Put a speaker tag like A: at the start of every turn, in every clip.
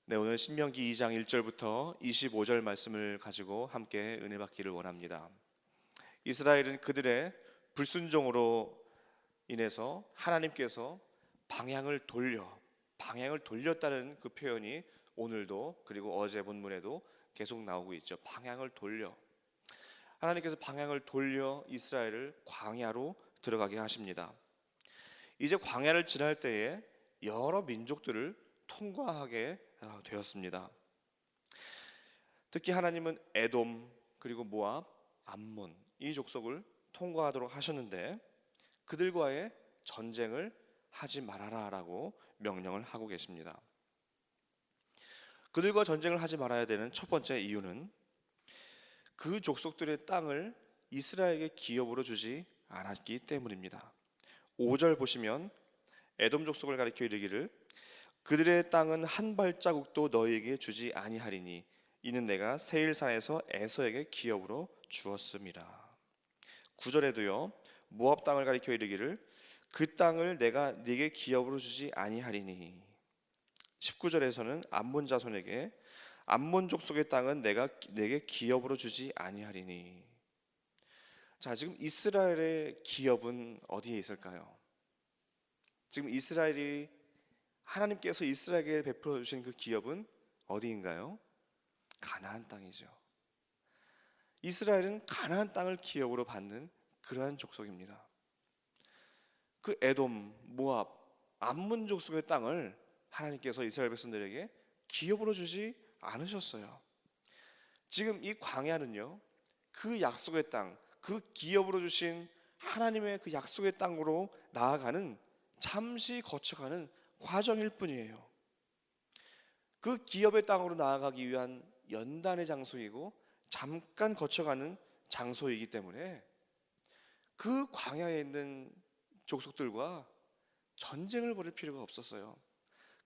A: 네, 오늘 신명기 2장 1절부터 25절 말씀을 가지고 함께 은혜 받기를 원합니다. 이스라엘은 그들의 불순종으로 인해서 하나님께서 방향을 돌렸다는 그 표현이 오늘도 그리고 어제 본문에도 계속 나오고 있죠. 방향을 돌려. 하나님께서 방향을 돌려 이스라엘을 광야로 들어가게 하십니다. 이제 광야를 지날 때에 여러 민족들을 통과하게 되었습니다. 특히 하나님은 에돔 그리고 모압, 암몬 이 족속을 통과하도록 하셨는데 그들과의 전쟁을 하지 말아라라고 명령을 하고 계십니다. 그들과 전쟁을 하지 말아야 되는 첫 번째 이유는 그 족속들의 땅을 이스라엘에게 기업으로 주지 않았기 때문입니다. 5절 보시면 에돔 족속을 가리켜 이르기를 그들의 땅은 한 발자국도 너희에게 주지 아니하리니 이는 내가 세일산에서 에서에게 기업으로 주었음이라. 9절에도요 모압 땅을 가리켜 이르기를 그 땅을 내가 네게 기업으로 주지 아니하리니 19절에서는 암몬 자손에게 암몬 족속의 땅은 내가 네게 기업으로 주지 아니하리니. 자, 지금 이스라엘의 기업은 어디에 있을까요? 지금 이스라엘이 하나님께서 이스라엘에게 베풀어 주신 그 기업은 어디인가요? 가나안 땅이죠. 이스라엘은 가나안 땅을 기업으로 받는 그러한 족속입니다. 그 에돔, 모압, 암몬 족속의 땅을 하나님께서 이스라엘 백성들에게 기업으로 주지 않으셨어요. 지금 이 광야는요 그 약속의 땅, 그 기업으로 주신 하나님의 그 약속의 땅으로 나아가는 잠시 거쳐가는 과정일 뿐이에요. 그 기업의 땅으로 나아가기 위한 연단의 장소이고 잠깐 거쳐가는 장소이기 때문에 그 광야에 있는 족속들과 전쟁을 벌일 필요가 없었어요.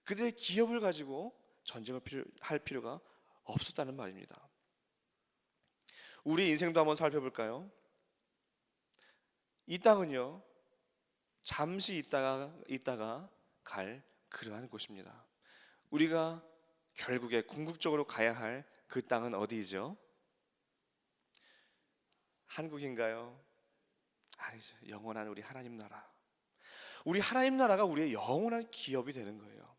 A: 그들의 기업을 가지고 전쟁을 할 필요가 없었다는 말입니다. 우리 인생도 한번 살펴볼까요? 이 땅은요 잠시 있다가 갈 그러한 곳입니다. 우리가 결국에 궁극적으로 가야 할 그 땅은 어디이죠? 한국인가요? 아니죠. 영원한 우리 하나님 나라. 우리 하나님 나라가 우리의 영원한 기업이 되는 거예요.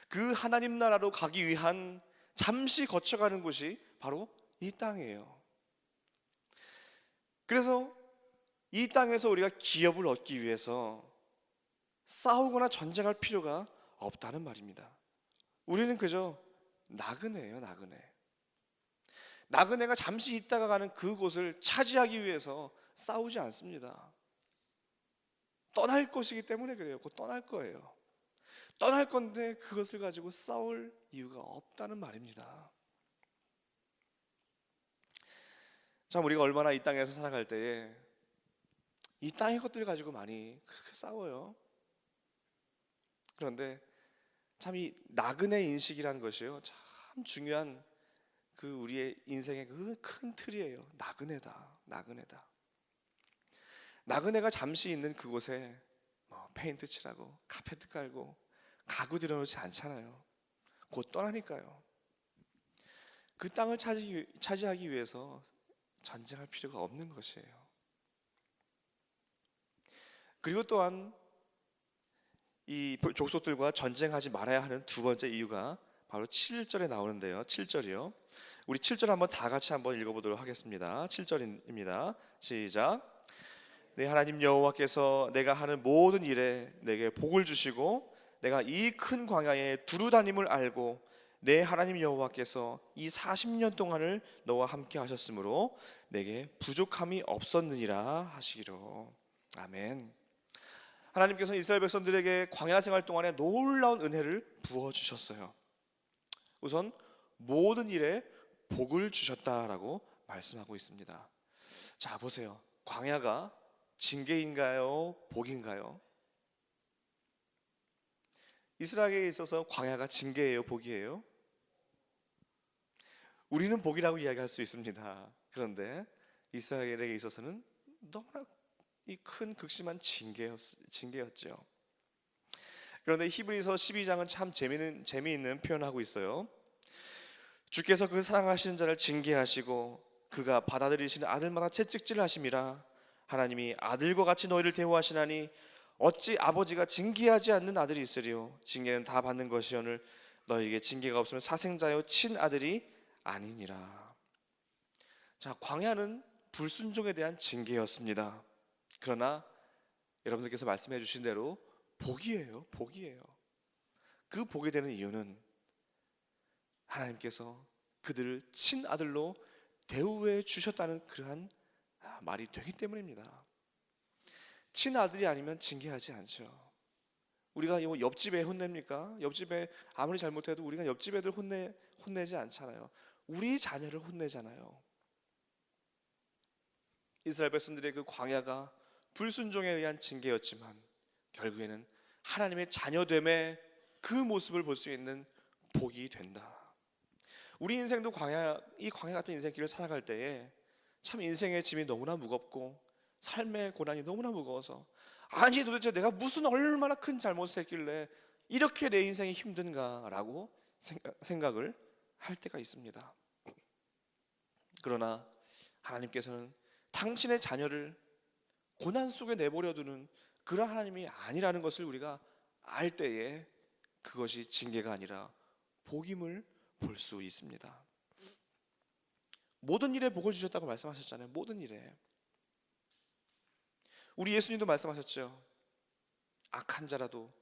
A: 그 하나님 나라로 가기 위한 잠시 거쳐가는 곳이 바로 이 땅이에요. 그래서 이 땅에서 우리가 기업을 얻기 위해서 싸우거나 전쟁할 필요가 없다는 말입니다. 우리는 그저 나그네예요. 나그네가 잠시 있다가 가는 그곳을 차지하기 위해서 싸우지 않습니다. 떠날 것이기 때문에 그래요. 곧 떠날 거예요. 떠날 건데 그것을 가지고 싸울 이유가 없다는 말입니다. 참 우리가 얼마나 이 땅에서 살아갈 때에 이 땅의 것들 가지고 많이 그렇게 싸워요. 그런데 참 이 나그네 인식이라는 것이요 참 중요한 그 우리의 인생의 그 큰 틀이에요. 나그네다. 나그네가 잠시 있는 그곳에 페인트 칠하고 카페트 깔고 가구 들여놓지 않잖아요. 곧 떠나니까요. 그 땅을 차지하기 위해서 전쟁할 필요가 없는 것이에요. 그리고 또한 이 족속들과 전쟁하지 말아야 하는 두 번째 이유가 바로 7절에 나오는데요. 7절이요. 우리 7절 한번 다 같이 한번 읽어보도록 하겠습니다. 7절입니다. 시작. 내 하나님 여호와께서 내가 하는 모든 일에 내게 복을 주시고 내가 이 큰 광야에 두루 다님을 알고 내 하나님 여호와께서 이 40년 동안을 너와 함께 하셨으므로 내게 부족함이 없었느니라 하시기로. 아멘. 하나님께서 이스라엘 백성들에게 광야 생활 동안에 놀라운 은혜를 부어주셨어요. 우선 모든 일에 복을 주셨다라고 말씀하고 있습니다. 자 보세요. 광야가 징계인가요? 복인가요? 이스라엘에게 있어서 광야가 징계예요? 복이에요? 우리는 복이라고 이야기할 수 있습니다. 그런데 이스라엘에게 있어서는 너무나 이 큰 극심한 징계였죠. 그런데 히브리서 12장은 참 재미있는 표현을 하고 있어요. 주께서 그 사랑하시는 자를 징계하시고 그가 받아들이시는 아들마다 채찍질하심이라. 하나님이 아들과 같이 너희를 대우하시나니 어찌 아버지가 징계하지 않는 아들이 있으리요. 징계는 다 받는 것이오늘 너희에게 징계가 없으면 사생자요 친아들이 아니니라. 자, 광야는 불순종에 대한 징계였습니다. 그러나 여러분들께서 말씀해 주신 대로 복이에요. 복이에요. 그 복이 되는 이유는 하나님께서 그들을 친아들로 대우해 주셨다는 그러한 말이 되기 때문입니다. 친아들이 아니면 징계하지 않죠. 우리가 옆집에 혼냅니까? 옆집에 아무리 잘못해도 우리가 옆집 애들 혼내지 않잖아요. 우리 자녀를 혼내잖아요. 이스라엘 백성들의 그 광야가 불순종에 의한 징계였지만 결국에는 하나님의 자녀됨의 그 모습을 볼 수 있는 복이 된다. 우리 인생도 이 광야 같은 인생길을 살아갈 때에 참 인생의 짐이 너무나 무겁고 삶의 고난이 너무나 무거워서 아니 도대체 내가 무슨 얼마나 큰 잘못을 했길래 이렇게 내 인생이 힘든가라고 생각을 할 때가 있습니다. 그러나 하나님께서는 당신의 자녀를 고난 속에 내버려 두는 그런 하나님이 아니라는 것을 우리가 알 때에 그것이 징계가 아니라 복임을 볼 수 있습니다. 모든 일에 복을 주셨다고 말씀하셨잖아요. 모든 일에. 우리 예수님도 말씀하셨죠. 악한 자라도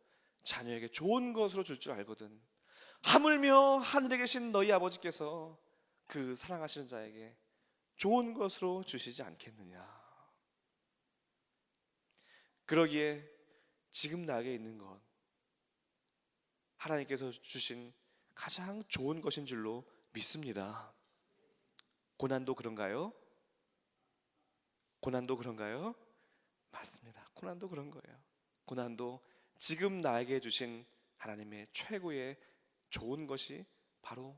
A: 자녀에게 좋은 것으로 줄 줄 알거든 하물며 하늘에 계신 너희 아버지께서 그 사랑하시는 자에게 좋은 것으로 주시지 않겠느냐. 그러기에 지금 나에게 있는 것 하나님께서 주신 가장 좋은 것인 줄로 믿습니다. 고난도 그런가요? 고난도 그런가요? 맞습니다. 고난도 그런 거예요. 고난도 지금 나에게 주신 하나님의 최고의 좋은 것이 바로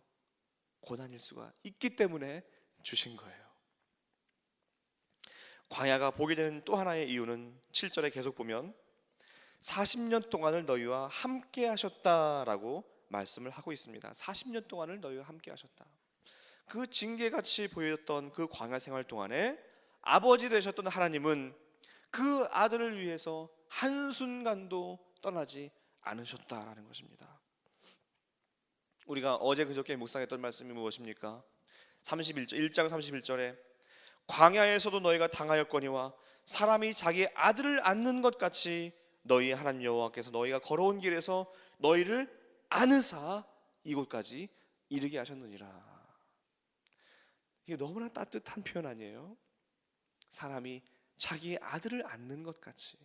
A: 고난일 수가 있기 때문에 주신 거예요. 광야가 복이 되는 또 하나의 이유는 7절에 계속 보면 40년 동안을 너희와 함께 하셨다라고 말씀을 하고 있습니다. 40년 동안을 너희와 함께 하셨다. 그 징계같이 보였던 그 광야 생활 동안에 아버지 되셨던 하나님은 그 아들을 위해서 한순간도 떠나지 않으셨다라는 것입니다. 우리가 어제 그저께 묵상했던 말씀이 무엇입니까? 1장 31절에 광야에서도 너희가 당하였거니와 사람이 자기 아들을 안는 것 같이 너희 하나님 여호와께서 너희가 걸어온 길에서 너희를 안으사 이곳까지 이르게 하셨느니라. 이게 너무나 따뜻한 표현 아니에요? 사람이 자기 아들을 안는 것 같이.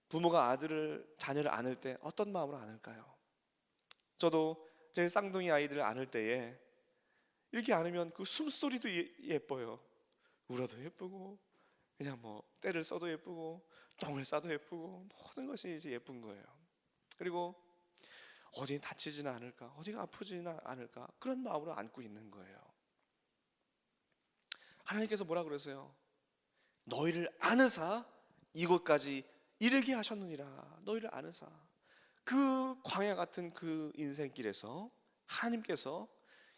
A: 부모가 자녀를 안을 때 어떤 마음으로 안을까요? 저도 제 쌍둥이 아이들을 안을 때에 이렇게 안으면 그 숨소리도 예뻐요. 울어도 예쁘고 그냥 때를 써도 예쁘고 똥을 싸도 예쁘고 모든 것이 이제 예쁜 거예요. 그리고 어디 다치지는 않을까, 어디가 아프지는 않을까 그런 마음으로 안고 있는 거예요. 하나님께서 뭐라 그러세요? 너희를 안으사 이곳까지 이르게 하셨느니라. 너희를 안으사. 그 광야 같은 그 인생길에서 하나님께서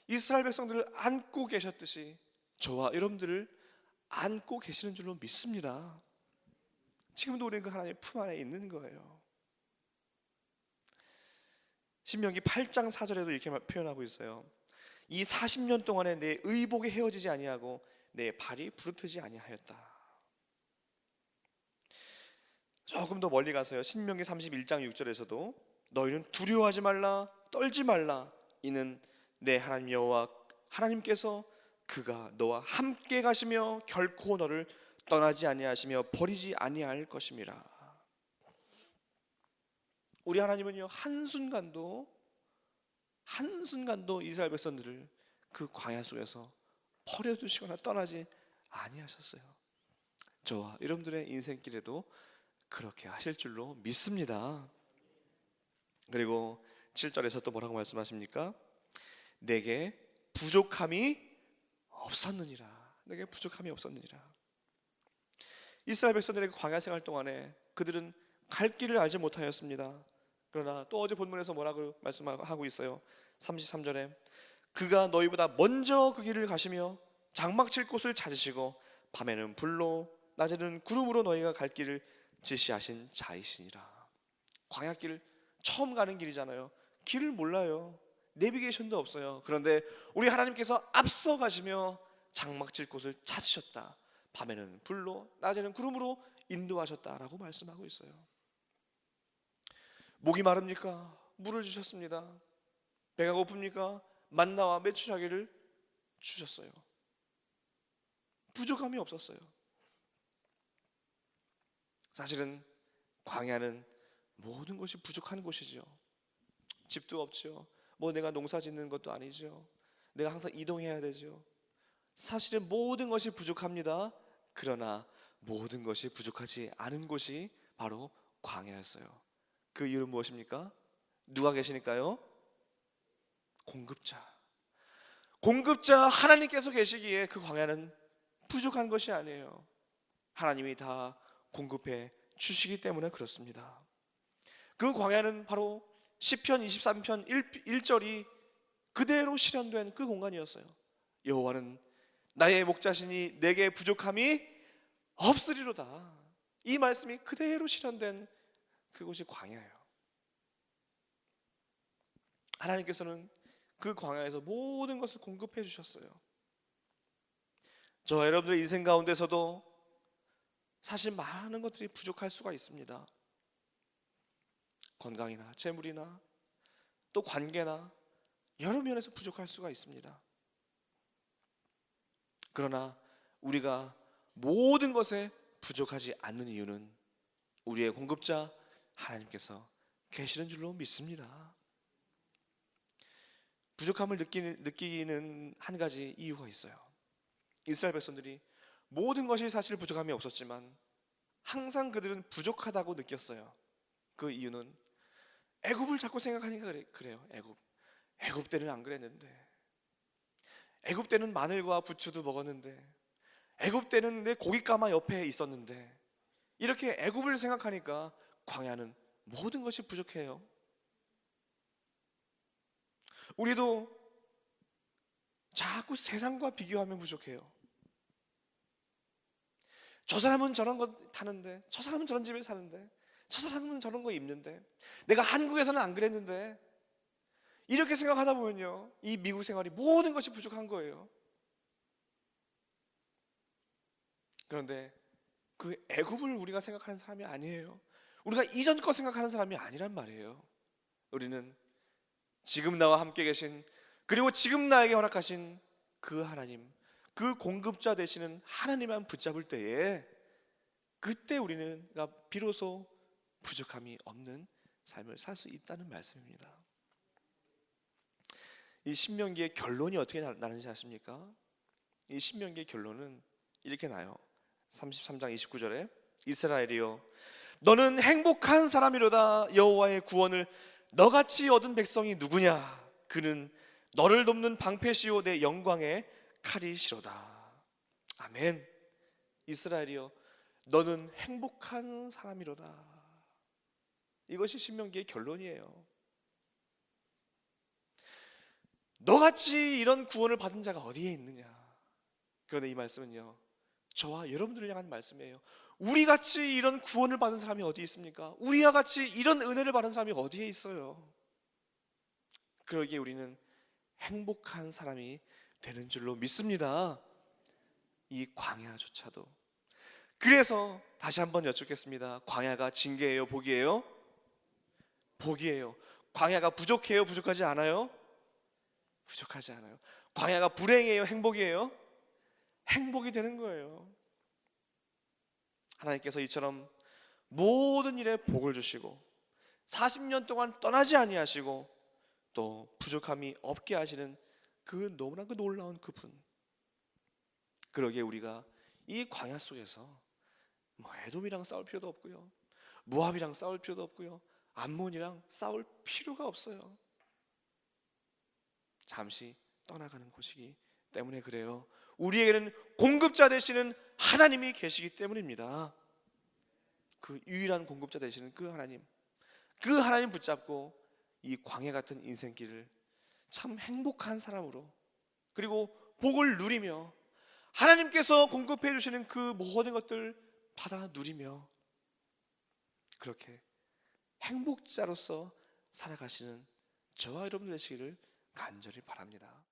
A: 이스라엘 백성들을 안고 계셨듯이 저와 여러분들을 안고 계시는 줄로 믿습니다. 지금도 우리는 그 하나님의 품 안에 있는 거예요. 신명기 8장 4절에도 이렇게 표현하고 있어요. 이 40년 동안에 내 의복이 헤어지지 아니하고 내 발이 부르트지 아니하였다. 조금 더 멀리 가서요. 신명기 31장 6절에서도 너희는 두려워하지 말라 떨지 말라 이는 내 하나님 여호와 하나님께서 그가 너와 함께 가시며 결코 너를 떠나지 아니하시며 버리지 아니할 것임이라. 우리 하나님은요 한순간도 이스라엘 백성들을 그 광야 속에서 버려두시거나 떠나지 아니하셨어요. 저와 여러분들의 인생길에도 그렇게 하실 줄로 믿습니다. 그리고 7절에서 또 뭐라고 말씀하십니까? 내게 부족함이 없었느니라. 내게 부족함이 없었느니라. 이스라엘 백성들의 광야 생활 동안에 그들은 갈 길을 알지 못하였습니다. 그러나 또 어제 본문에서 뭐라고 말씀하고 있어요? 33절에 그가 너희보다 먼저 그 길을 가시며 장막칠 곳을 찾으시고 밤에는 불로 낮에는 구름으로 너희가 갈 길을 지시하신 자이시니라. 광야길 처음 가는 길이잖아요. 길을 몰라요. 내비게이션도 없어요. 그런데 우리 하나님께서 앞서 가시며 장막칠 곳을 찾으셨다. 밤에는 불로 낮에는 구름으로 인도하셨다라고 말씀하고 있어요. 목이 마릅니까? 물을 주셨습니다. 배가 고픕니까? 만나와 메추라기를 주셨어요. 부족함이 없었어요. 사실은 광야는 모든 것이 부족한 곳이죠. 집도 없죠. 뭐 내가 농사 짓는 것도 아니죠. 내가 항상 이동해야 되죠. 사실은 모든 것이 부족합니다. 그러나 모든 것이 부족하지 않은 곳이 바로 광야였어요. 그 이유는 무엇입니까? 누가 계시니까요? 공급자. 공급자 하나님께서 계시기에 그 광야는 부족한 것이 아니에요. 하나님이 다 공급해 주시기 때문에 그렇습니다. 그 광야는 바로 시편 23편 1절이 그대로 실현된 그 공간이었어요. 여호와는 나의 목자시니 내게 부족함이 없으리로다. 이 말씀이 그대로 실현된 그곳이 광야예요. 하나님께서는 그 광야에서 모든 것을 공급해 주셨어요. 저 여러분들의 인생 가운데서도 사실 많은 것들이 부족할 수가 있습니다. 건강이나 재물이나 또 관계나 여러 면에서 부족할 수가 있습니다. 그러나 우리가 모든 것에 부족하지 않는 이유는 우리의 공급자 하나님께서 계시는 줄로 믿습니다. 부족함을 느끼는 한 가지 이유가 있어요. 이스라엘 백성들이 모든 것이 사실 부족함이 없었지만 항상 그들은 부족하다고 느꼈어요. 그 이유는 애굽을 자꾸 생각하니까 그래요. 애굽 때는 안 그랬는데, 애굽 때는 마늘과 부추도 먹었는데, 애굽 때는 내 고깃가마 옆에 있었는데, 이렇게 애굽을 생각하니까 광야는 모든 것이 부족해요. 우리도 자꾸 세상과 비교하면 부족해요. 저 사람은 저런 거 타는데, 저 사람은 저런 집에 사는데, 저 사람은 저런 거 입는데, 내가 한국에서는 안 그랬는데, 이렇게 생각하다 보면요, 이 미국 생활이 모든 것이 부족한 거예요. 그런데 그 애굽을 우리가 생각하는 사람이 아니에요. 우리가 이전 거 생각하는 사람이 아니란 말이에요. 우리는 지금 나와 함께 계신, 그리고 지금 나에게 허락하신 그 하나님, 그 공급자 되시는 하나님만 붙잡을 때에 그때 우리는 비로소 부족함이 없는 삶을 살 수 있다는 말씀입니다. 이 신명기의 결론이 어떻게 나는지 아십니까? 이 신명기의 결론은 이렇게 나요. 33장 29절에 이스라엘이여 너는 행복한 사람이로다. 여호와의 구원을 너같이 얻은 백성이 누구냐? 그는 너를 돕는 방패시오 내 영광의 칼이시로다. 아멘. 이스라엘이여 너는 행복한 사람이로다. 이것이 신명기의 결론이에요. 너같이 이런 구원을 받은 자가 어디에 있느냐? 그런데 이 말씀은요, 저와 여러분들을 향한 말씀이에요. 우리같이 이런 구원을 받은 사람이 어디 있습니까? 우리와 같이 이런 은혜를 받은 사람이 어디에 있어요? 그러기에 우리는 행복한 사람이 되는 줄로 믿습니다. 이 광야조차도. 그래서 다시 한번 여쭙겠습니다. 광야가 징계예요, 복이에요? 복이에요. 광야가 부족해요, 부족하지 않아요? 부족하지 않아요. 광야가 불행이에요, 행복이에요? 행복이 되는 거예요. 하나님께서 이처럼 모든 일에 복을 주시고 40년 동안 떠나지 아니하시고 또 부족함이 없게 하시는 그 너무나 그 놀라운 그분. 그러기에 우리가 이 광야 속에서 에돔이랑 싸울 필요도 없고요, 모압이랑 싸울 필요도 없고요, 암몬이랑 싸울 필요가 없어요. 잠시 떠나가는 곳이기 때문에 그래요. 우리에게는 공급자 되시는 하나님이 계시기 때문입니다. 그 유일한 공급자 되시는 그 하나님, 그 하나님 붙잡고 이 광야 같은 인생길을 참 행복한 사람으로, 그리고 복을 누리며 하나님께서 공급해 주시는 그 모든 것들 받아 누리며 그렇게 행복자로서 살아가시는 저와 여러분들 되시기를 간절히 바랍니다.